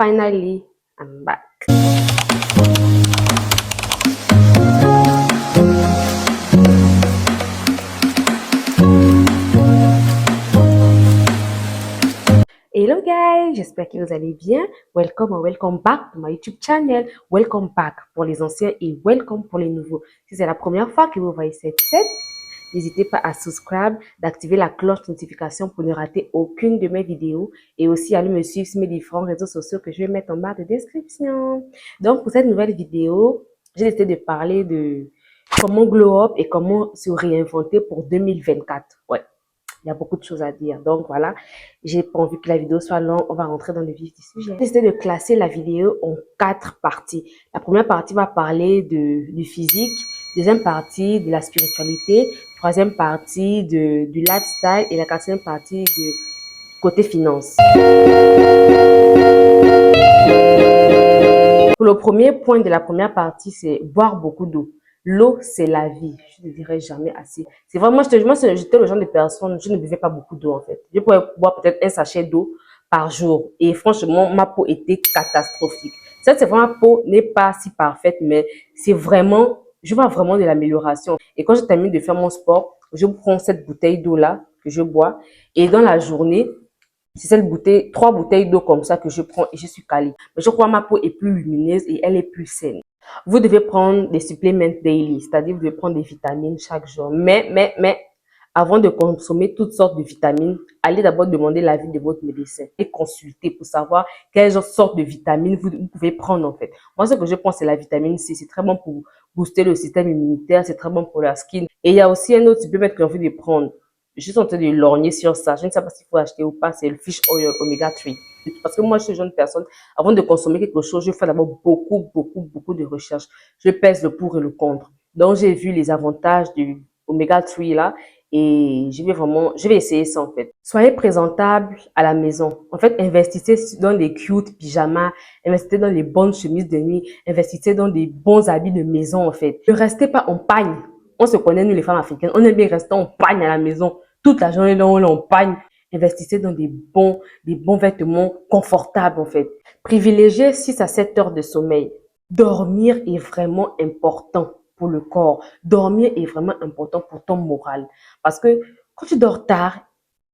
Finally, I'm back. Hello guys, j'espère que vous allez bien. Welcome or welcome back to my YouTube channel. Welcome back pour les anciens et welcome pour les nouveaux. Si c'est la première fois que vous voyez cette tête, n'hésitez pas à subscribe, d'activer la cloche de notification pour ne rater aucune de mes vidéos et aussi aller me suivre sur mes différents réseaux sociaux que je vais mettre en barre de description. Donc, pour cette nouvelle vidéo, j'ai décidé de parler de comment glow up et comment se réinventer pour 2024. Ouais, il y a beaucoup de choses à dire. Donc, voilà, j'ai pas envie que la vidéo soit longue. On va rentrer dans le vif du sujet. J'ai décidé de classer la vidéo en 4 parties. La première partie va parler du physique. Deuxième partie de la spiritualité, troisième partie du lifestyle et la quatrième partie du côté finance. Pour le premier point de la première partie, c'est boire beaucoup d'eau. L'eau, c'est la vie. Je ne dirai jamais assez. C'est vraiment, j'étais le genre de personne, je ne buvais pas beaucoup d'eau en fait. Je pouvais boire peut-être un sachet d'eau par jour. Et franchement, ma peau était catastrophique. C'est vraiment, ma peau n'est pas si parfaite, mais c'est vraiment, je vois vraiment de l'amélioration. Et quand je termine de faire mon sport, je prends cette bouteille d'eau-là que je bois. Et dans la journée, c'est cette bouteille, 3 bouteilles d'eau comme ça que je prends et je suis calée. Mais je crois que ma peau est plus lumineuse et elle est plus saine. Vous devez prendre des suppléments daily, c'est-à-dire vous devez prendre des vitamines chaque jour. Mais, avant de consommer toutes sortes de vitamines, allez d'abord demander l'avis de votre médecin et consulter pour savoir quelles sortes de vitamines vous pouvez prendre en fait. Moi, ce que je prends, c'est la vitamine C. C'est très bon pour booster le système immunitaire, c'est très bon pour la skin. Et il y a aussi un autre supplément que j'ai envie de prendre. Je suis en train de lorgner sur ça. Je ne sais pas s'il faut acheter ou pas. C'est le fish oil omega 3. Parce que moi, je suis une jeune personne. Avant de consommer quelque chose, je fais d'abord beaucoup de recherches. Je pèse le pour et le contre. Donc, j'ai vu les avantages du oméga 3 là. Et je vais essayer ça en fait. Soyez présentable à la maison. En fait, investissez dans des cute pyjamas, investissez dans les bonnes chemises de nuit, investissez dans des bons habits de maison en fait. Ne restez pas en pagne. On se connaît, nous les femmes africaines, on aime bien rester en pagne à la maison. Toute la journée, on est en pagne. Investissez dans des bons vêtements confortables en fait. Privilégiez 6 à 7 heures de sommeil. Dormir est vraiment important pour le corps. Dormir est vraiment important pour ton moral. Parce que quand tu dors tard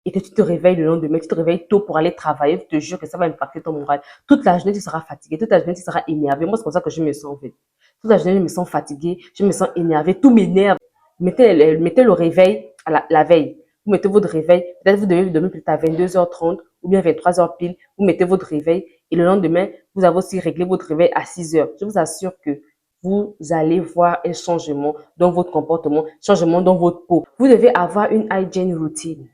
et que tu te réveilles le lendemain, tu te réveilles tôt pour aller travailler, je te jure que ça va impacter ton moral. Toute la journée, tu seras fatigué. Toute la journée, tu seras énervé. Moi, c'est comme ça que je me sens en fait. Toute la journée, je me sens fatiguée. Je me sens énervée. Tout m'énerve. Mettez le réveil à la veille. Vous mettez votre réveil. Peut-être vous devez dormir peut-être à 22h30 ou bien 23h pile. Vous mettez votre réveil et le lendemain, vous avez aussi réglé votre réveil à 6h. Je vous assure que vous allez voir un changement dans votre comportement, changement dans votre peau. Vous devez avoir une hygiene routine,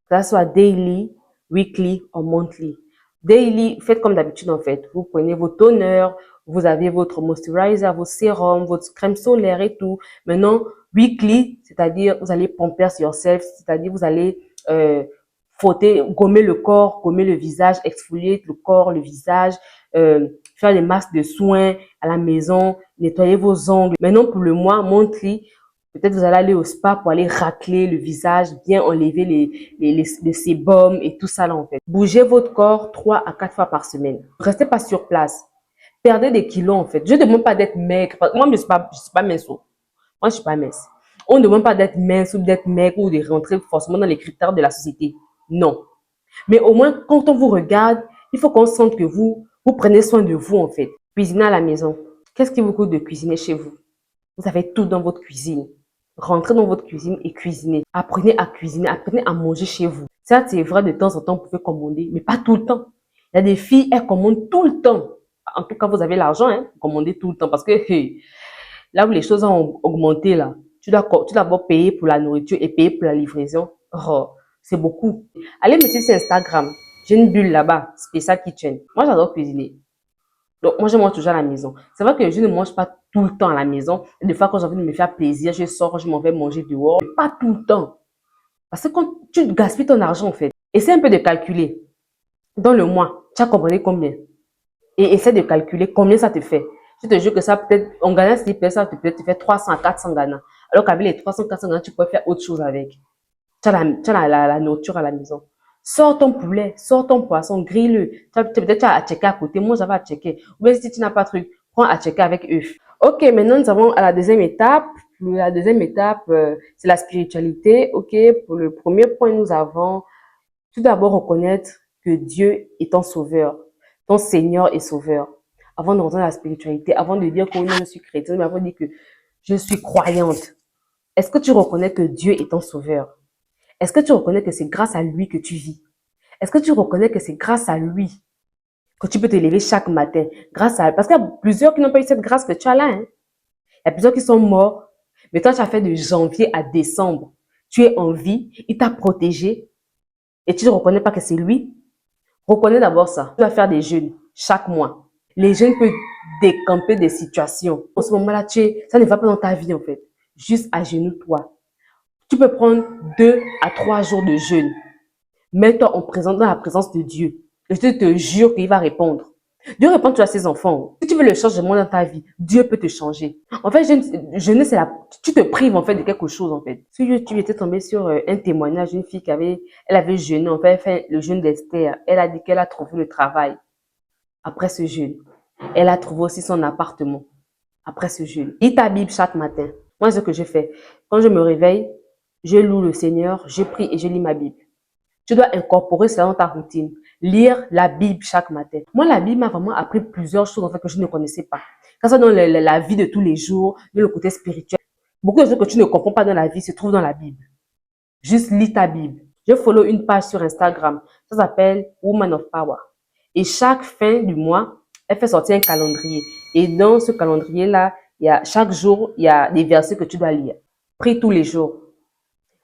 que ce soit daily, weekly ou monthly. Daily, faites comme d'habitude en fait. Vous prenez vos toners, vous avez votre moisturizer, vos sérums, votre crème solaire et tout. Maintenant, weekly, c'est-à-dire vous allez pamper yourself, c'est-à-dire vous allez frotter, gommer le corps, gommer le visage, exfolier le corps, le visage, faire des masques de soins à la maison, nettoyer vos ongles. Maintenant, pour le mois monthly, peut-être vous allez aller au spa pour aller racler le visage, bien enlever les sébums et tout ça là en fait. Bougez votre corps 3 à 4 fois par semaine. Restez pas sur place. Perdez des kilos en fait. Je ne demande pas d'être maigre. Moi, je suis pas mince. Moi, je suis pas mince. On ne demande pas d'être mince ou d'être maigre ou de rentrer forcément dans les critères de la société. Non. Mais au moins, quand on vous regarde, il faut qu'on sente que vous prenez soin de vous en fait. Cuisiner à la maison. Qu'est-ce qui vous coûte de cuisiner chez vous? Vous avez tout dans votre cuisine. Rentrez dans votre cuisine et cuisinez. Apprenez à cuisiner, apprenez à manger chez vous. Certes, c'est vrai, de temps en temps, vous pouvez commander, mais pas tout le temps. Il y a des filles, elles commandent tout le temps. En tout cas, vous avez l'argent, hein, vous commandez tout le temps parce que là où les choses ont augmenté, là, tu dois d'abord payer pour la nourriture et payer pour la livraison. Oh, c'est beaucoup. Allez me suivre sur Instagram. J'ai une bulle là-bas, Special Kitchen. Moi, j'adore cuisiner. Donc, moi, je mange toujours à la maison. C'est vrai que je ne mange pas tout le temps à la maison. Des fois, quand j'ai envie de me faire plaisir, je sors, je m'en vais manger dehors. Mais pas tout le temps. Parce que quand tu gaspilles ton argent, en fait, essaie un peu de calculer. Dans le mois, tu as compris combien? Et essaie de calculer combien ça te fait. Je te jure que ça peut-être, en gagnant 6 personnes, ça peut te faire 300 à 400 Ghana. Alors qu'avec les 300, 400 Ghana, tu peux faire autre chose avec. Tu as la nourriture à la maison. Sors ton poulet, sors ton poisson, grille-le. Peut-être tu as à checker à côté. Moi, j'avais à checker. Ou bien si tu n'as pas de truc, prends à checker avec œuf. Ok, maintenant nous avons à la deuxième étape. La deuxième étape, c'est la spiritualité. Ok, pour le premier point, nous avons tout d'abord reconnaître que Dieu est ton sauveur, ton Seigneur et sauveur. Avant de rentrer dans la spiritualité, avant de dire que oui, je suis chrétienne, mais avant de dire que je suis croyante. Est-ce que tu reconnais que Dieu est ton sauveur? Est-ce que tu reconnais que c'est grâce à lui que tu vis? Est-ce que tu reconnais que c'est grâce à lui que tu peux te lever chaque matin? Parce qu'il y a plusieurs qui n'ont pas eu cette grâce que tu as là. Hein. Il y a plusieurs qui sont morts. Mais toi, tu as fait de janvier à décembre. Tu es en vie. Il t'a protégé. Et tu ne reconnais pas que c'est lui. Reconnais d'abord ça. Tu vas faire des jeûnes chaque mois. Les jeûnes peuvent décamper des situations. En ce moment-là, ça ne va pas dans ta vie en fait. Juste agenouille-toi. Tu peux prendre 2 à 3 jours de jeûne. Mets-toi dans la présence de Dieu. Et je te jure qu'il va répondre. Dieu répond toujours à ses enfants. Si tu veux le changement dans ta vie, Dieu peut te changer. En fait, jeûner, tu te prives en fait de quelque chose en fait. Sur YouTube, j'étais tombée sur un témoignage d'une fille elle avait jeûné, en fait, elle fait le jeûne d'Esther. Elle a dit qu'elle a trouvé le travail après ce jeûne. Elle a trouvé aussi son appartement après ce jeûne. Lis ta Bible chaque matin. Moi, ce que je fais, quand je me réveille, je loue le Seigneur, je prie et je lis ma Bible. Tu dois incorporer cela dans ta routine. Lire la Bible chaque matin. Moi, la Bible m'a vraiment appris plusieurs choses en fait, que je ne connaissais pas. Quand ça dans la vie de tous les jours, dans le côté spirituel. Beaucoup de choses que tu ne comprends pas dans la vie se trouvent dans la Bible. Juste lis ta Bible. Je follow une page sur Instagram. Ça s'appelle Woman of Power. Et chaque fin du mois, elle fait sortir un calendrier. Et dans ce calendrier-là, chaque jour, il y a des versets que tu dois lire. Prie tous les jours.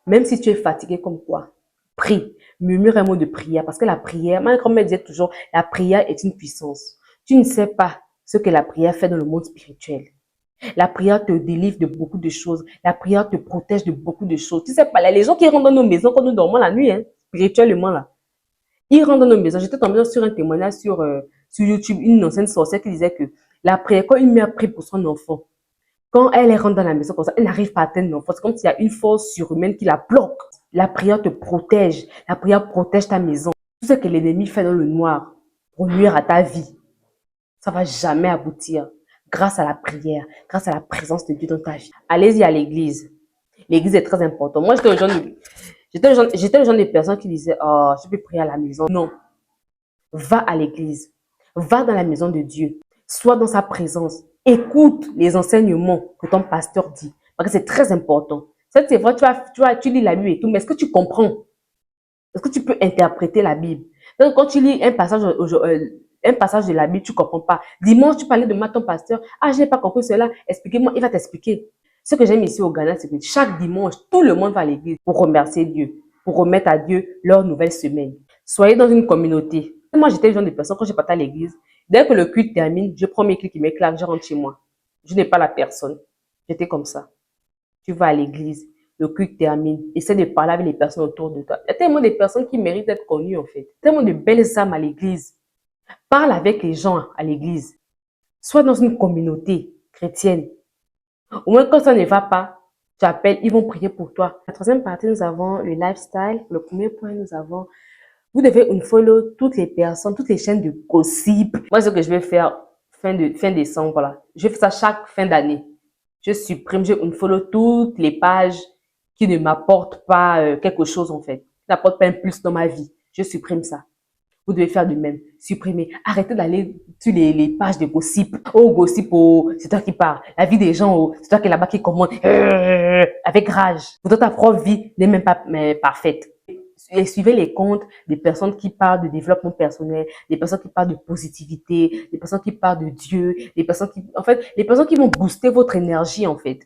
Même si tu es fatigué comme quoi, prie. Murmure un mot de prière. Parce que la prière, ma grand-mère disait toujours, la prière est une puissance. Tu ne sais pas ce que la prière fait dans le monde spirituel. La prière te délivre de beaucoup de choses. La prière te protège de beaucoup de choses. Tu sais pas, les gens qui rentrent dans nos maisons quand nous dormons la nuit, hein, spirituellement là, ils rentrent dans nos maisons. J'étais tombée sur un témoignage sur YouTube, une ancienne sorcière qui disait que la prière, quand une mère prie pour son enfant, quand elle rentre dans la maison comme ça, elle n'arrive pas à atteindre l'enfant. C'est comme s'il y a une force surhumaine qui la bloque. La prière te protège. La prière protège ta maison. Tout ce que l'ennemi fait dans le noir pour nuire à ta vie, ça va jamais aboutir. Grâce à la prière, grâce à la présence de Dieu dans ta vie. Allez-y à l'église. L'église est très importante. Moi, j'étais le genre de personnes qui disaient, oh, je peux prier à la maison. Non. Va à l'église. Va dans la maison de Dieu. Sois dans sa présence. Écoute les enseignements que ton pasteur dit. Parce que c'est très important. C'est vrai, tu lis la Bible et tout, mais est-ce que tu comprends? Est-ce que tu peux interpréter la Bible? Donc, quand tu lis un passage de la Bible, tu ne comprends pas. Dimanche, tu parlais de moi, ton pasteur. Ah, je n'ai pas compris cela. Expliquez-moi. Il va t'expliquer. Ce que j'aime ici au Ghana, c'est que chaque dimanche, tout le monde va à l'église pour remercier Dieu, pour remettre à Dieu leur nouvelle semaine. Soyez dans une communauté. Moi, j'étais le genre de personne, quand je partais à l'église, dès que le culte termine, je prends mes clics et mes claques, je rentre chez moi. Je n'ai pas la personne. J'étais comme ça. Tu vas à l'église, le culte termine, essaie de parler avec les personnes autour de toi. Il y a tellement de personnes qui méritent d'être connues, en fait. Tellement de belles âmes à l'église. Parle avec les gens à l'église. Sois dans une communauté chrétienne. Au moins, quand ça ne va pas, tu appelles, ils vont prier pour toi. La troisième partie, nous avons le lifestyle. Le premier point, nous avons, vous devez unfollow toutes les personnes, toutes les chaînes de gossip. Moi, ce que je vais faire fin décembre, voilà. Je fais ça chaque fin d'année. Je supprime, je unfollow toutes les pages qui ne m'apportent pas quelque chose, en fait. Qui n'apportent pas un plus dans ma vie. Je supprime ça. Vous devez faire de même. Supprimer. Arrêtez d'aller sur les pages de gossip. Oh, gossip, oh, c'est toi qui parles. La vie des gens, oh, c'est toi qui es là-bas qui commande. Avec rage. Pourtant, ta propre vie n'est même pas parfaite. Et suivez les comptes des personnes qui parlent de développement personnel, des personnes qui parlent de positivité, des personnes qui parlent de Dieu, des personnes qui, en fait, les personnes qui vont booster votre énergie, en fait.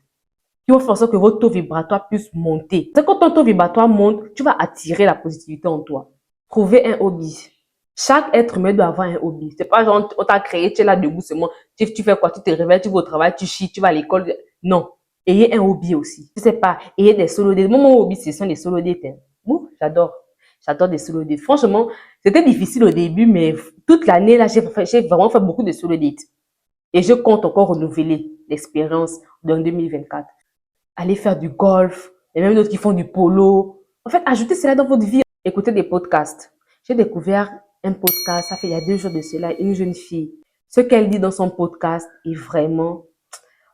Qui vont faire en sorte que votre taux vibratoire puisse monter. C'est quand ton taux vibratoire monte, tu vas attirer la positivité en toi. Trouvez un hobby. Chaque être humain doit avoir un hobby. C'est pas genre, on t'a créé, tu es là debout seulement. Tu fais quoi? Tu te réveilles, tu vas au travail, tu chies, tu vas à l'école. Non. Ayez un hobby aussi. Je sais pas, ayez des solo dates. Moi, mon hobby, ce sont des solo dates. Hein. J'adore. J'adore des solo dates. Franchement, c'était difficile au début, mais toute l'année, là, j'ai vraiment fait beaucoup de solo dates. Et je compte encore renouveler l'expérience dans 2024. Allez faire du golf. Il y a même d'autres qui font du polo. En fait, ajoutez cela dans votre vie. Écoutez des podcasts. J'ai découvert un podcast, ça fait il y a 2 jours de cela, une jeune fille. Ce qu'elle dit dans son podcast est vraiment...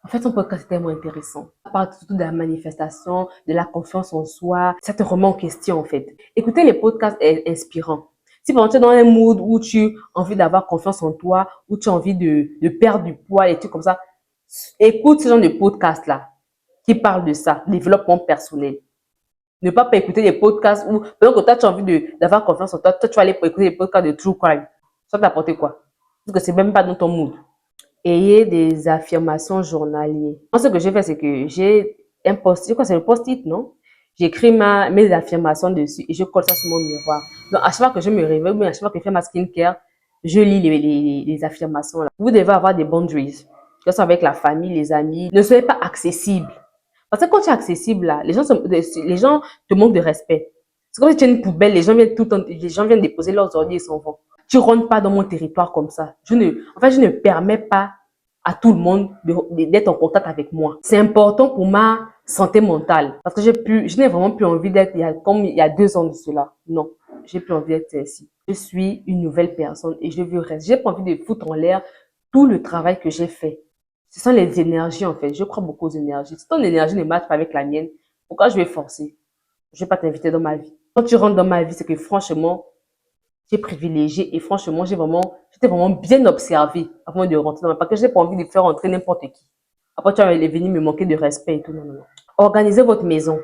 En fait, son podcast est tellement intéressant. Elle parle surtout de la manifestation, de la confiance en soi. Ça te remet en question, en fait. Écouter les podcasts est inspirant. Si par exemple, tu es dans un mood où tu as envie d'avoir confiance en toi, où tu as envie de perdre du poids et tout comme ça, écoute ce genre de podcast-là qui parle de ça, développement personnel. Ne pas écouter des podcasts où, pendant que toi, tu as envie d'avoir confiance en toi, toi, tu vas aller pour écouter des podcasts de true crime. Ça t'apporter quoi? Parce que c'est même pas dans ton mood. Ayez des affirmations journalières. Moi, ce que j'ai fait, c'est que j'ai un post-it, je crois que c'est le post-it, non? J'écris mes affirmations dessus et je colle ça sur mon miroir. Donc, à chaque fois que je me réveille, ou bien à chaque fois que je fais ma skincare, je lis les affirmations là. Vous devez avoir des boundaries, que ce soit avec la famille, les amis. Ne soyez pas accessible. Parce que quand tu es accessible là, les gens te manquent de respect. C'est comme si tu es une poubelle, les gens viennent déposer leurs ordures et s'en vont. Tu rentres pas dans mon territoire comme ça. En fait, je ne permets pas à tout le monde d'être en contact avec moi. C'est important pour ma santé mentale. Parce que je n'ai vraiment plus envie d'être comme il y a 2 ans de cela. Non, j'ai plus envie d'être ainsi. Je suis une nouvelle personne et je veux rester. J'ai pas envie de foutre en l'air tout le travail que j'ai fait. Ce sont les énergies, en fait. Je crois beaucoup aux énergies. Si ton énergie ne matche pas avec la mienne, pourquoi je vais forcer? Je vais pas t'inviter dans ma vie. Quand tu rentres dans ma vie, c'est que franchement, j'ai privilégié et franchement, j'étais vraiment bien observée avant de rentrer dans ma vie. Parce que j'ai pas envie de faire rentrer n'importe qui. Après, tu vas venir me manquer de respect et tout. Non, non, non. Organisez votre maison.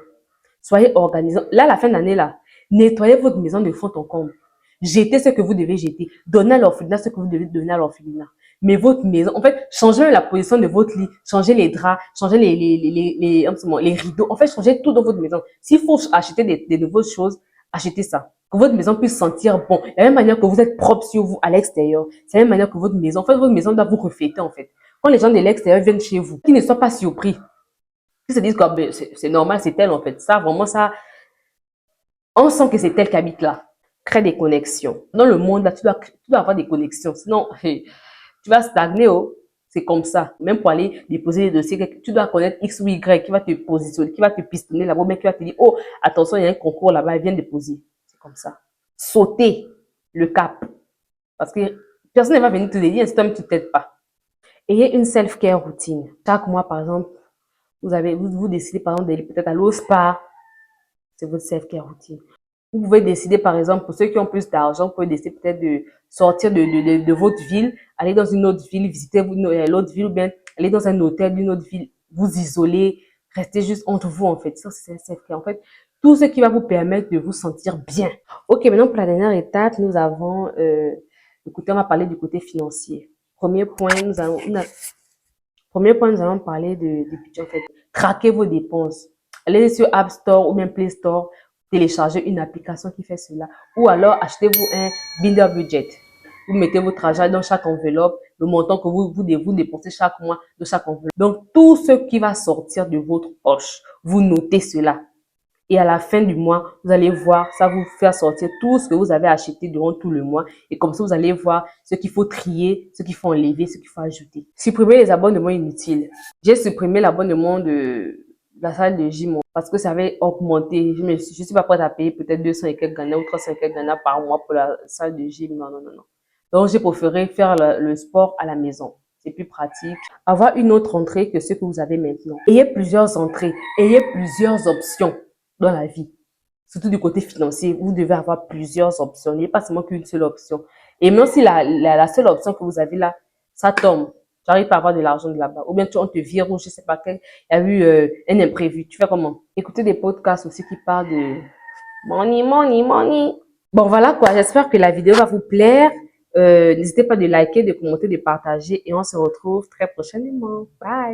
Soyez organisés. Là, à la fin d'année, là, nettoyez votre maison de fond en comble. Jetez ce que vous devez jeter. Donnez à l'orphelinat ce que vous devez donner à l'orphelinat. Mais votre maison, en fait, changez la position de votre lit, changez les draps, changez les rideaux. En fait, changez tout dans votre maison. S'il faut acheter des nouvelles choses, achetez ça. Que votre maison puisse sentir bon. De la même manière que vous êtes propre sur vous à l'extérieur, c'est la même manière que votre maison, en fait, votre maison doit vous refléter, en fait. Quand les gens de l'extérieur viennent chez vous, qu'ils ne soient pas surpris. Qu'ils se disent que c'est normal, c'est elle, en fait. Ça, vraiment, ça, on sent que c'est elle qui habite là. Crée des connexions. Dans le monde, là, tu dois avoir des connexions. Sinon, hey, tu vas stagner, oh. C'est comme ça. Même pour aller déposer des dossiers, tu dois connaître X ou Y qui va te positionner, qui va te pistonner là-bas, mais qui va te dire, oh, attention, il y a un concours là-bas, viens déposer. C'est comme ça. Sauter le cap. Parce que personne ne va venir te le dire si toi-même tu t'aides pas. Ayez une self-care routine. Chaque mois, par exemple, vous décidez, par exemple, d'aller peut-être à l'eau spa. C'est votre self-care routine. Vous pouvez décider, par exemple, pour ceux qui ont plus d'argent, vous pouvez décider peut-être de sortir de votre ville, aller dans une autre ville, visiter l'autre ville, ou bien aller dans un hôtel d'une autre ville, vous isoler, rester juste entre vous, en fait. Ça, c'est self-care. En fait, tout ce qui va vous permettre de vous sentir bien. Ok, maintenant, pour la dernière étape, nous avons, écoutez, on va parler du côté financier. Premier point, nous allons parler de budget, en fait. Traquez vos dépenses. Allez sur App Store ou même Play Store, téléchargez une application qui fait cela. Ou alors, achetez-vous un Binder Budget. Vous mettez votre argent dans chaque enveloppe, le montant que vous dépensez chaque mois de chaque enveloppe. Donc, tout ce qui va sortir de votre poche, vous notez cela. Et à la fin du mois, vous allez voir, ça vous faire sortir tout ce que vous avez acheté durant tout le mois. Et comme ça, vous allez voir ce qu'il faut trier, ce qu'il faut enlever, ce qu'il faut ajouter. Supprimez les abonnements inutiles. J'ai supprimé l'abonnement de la salle de gym parce que ça avait augmenté. Je suis pas prête à payer peut-être 200 et quelques Ghana ou 300 et quelques Ghana par mois pour la salle de gym. Non, non, non, non. Donc, j'ai préféré faire le sport à la maison. C'est plus pratique. Avoir une autre entrée que ce que vous avez maintenant. Ayez plusieurs entrées. Ayez plusieurs options dans la vie. Surtout du côté financier, vous devez avoir plusieurs options. Il n'y a pas seulement qu'une seule option. Et même si la seule option que vous avez là, ça tombe, tu n'arrives pas à avoir de l'argent de là-bas. Ou bien on te vire ou je ne sais pas quel, il y a eu un imprévu. Tu fais comment? Écoutez des podcasts aussi qui parlent de money, money, money. Bon, voilà quoi. J'espère que la vidéo va vous plaire. N'hésitez pas de liker, de commenter, de partager et on se retrouve très prochainement. Bye!